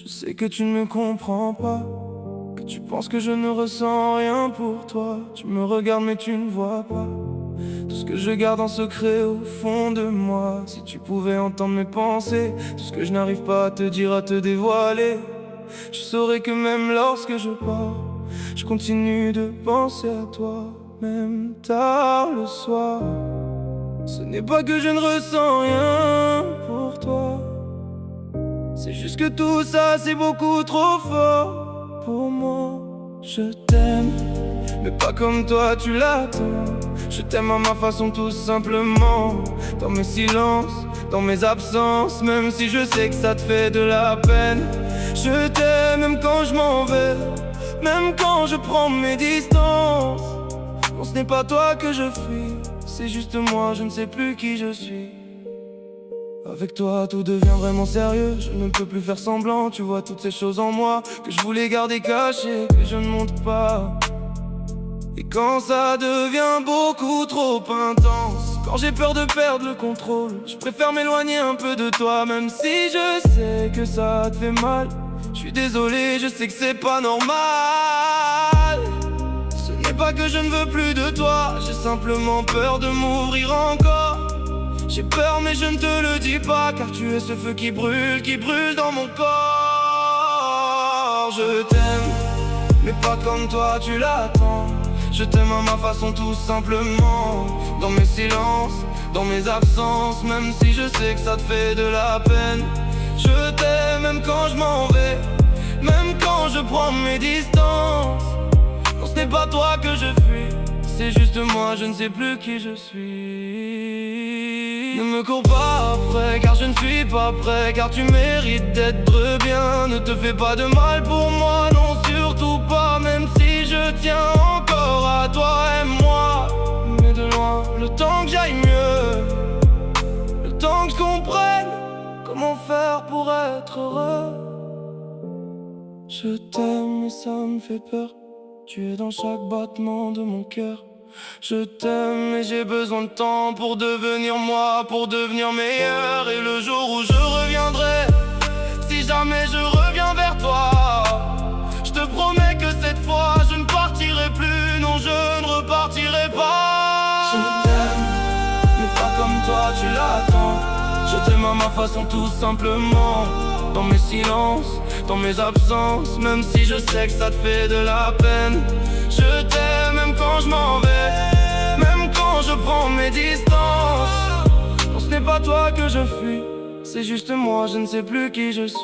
Je sais que tu ne me comprends pas, que tu penses que je ne ressens rien pour toi. Tu me regardes mais tu ne vois pas tout ce que je garde en secret au fond de moi. Si tu pouvais entendre mes pensées, tout ce que je n'arrive pas à te dire, à te dévoiler, tu saurais que même lorsque je pars, je continue de penser à toi, même tard le soir. Ce n'est pas que je ne ressens rien pour toi, c'est juste que tout ça c'est beaucoup trop fort pour moi. Je t'aime, mais pas comme toi tu l'attends. Je t'aime à ma façon tout simplement, dans mes silences, dans mes absences, même si je sais que ça te fait de la peine. Je t'aime même quand je m'en vais, même quand je prends mes distances. Non, ce n'est pas toi que je fuis, c'est juste moi, je ne sais plus qui je suis. Avec toi tout devient vraiment sérieux, je ne peux plus faire semblant. Tu vois toutes ces choses en moi que je voulais garder cachées, que je ne montre pas. Et quand ça devient beaucoup trop intense, quand j'ai peur de perdre le contrôle, je préfère m'éloigner un peu de toi. Même si je sais que ça te fait mal, je suis désolé, je sais que c'est pas normal. Ce n'est pas que je ne veux plus de toi, j'ai simplement peur de mourir encore. J'ai peur mais je ne te le dis pas, car tu es ce feu qui brûle dans mon corps. Je t'aime, mais pas comme toi tu l'attends. Je t'aime à ma façon tout simplement, dans mes silences, dans mes absences, même si je sais que ça te fait de la peine. Je t'aime même quand je m'en vais, même quand je prends mes distances. Non, ce n'est pas toi que je fuis, c'est juste moi, je ne sais plus qui je suis. Ne me cours pas après, car je ne suis pas prêt, car tu mérites d'être bien. Ne te fais pas de mal pour moi, non surtout pas, même si je tiens encore à toi. Aime-moi, mais de loin, le temps que j'aille mieux, le temps que je comprenne comment faire pour être heureux. Je t'aime et ça me fait peur, tu es dans chaque battement de mon cœur. Je t'aime et j'ai besoin de temps pour devenir moi, pour devenir meilleur. Et le jour où je reviendrai, si jamais je reviens vers toi, je te promets que cette fois je ne partirai plus, non je ne repartirai pas. Je t'aime, mais pas comme toi tu l'attends. Je t'aime à ma façon tout simplement, dans mes silences, dans mes absences, même si je sais que ça te fait de la peine. Je t'aime même quand je m'en vais, même quand je prends mes distances. Non, ce n'est pas toi que je fuis, c'est juste moi, je ne sais plus qui je suis.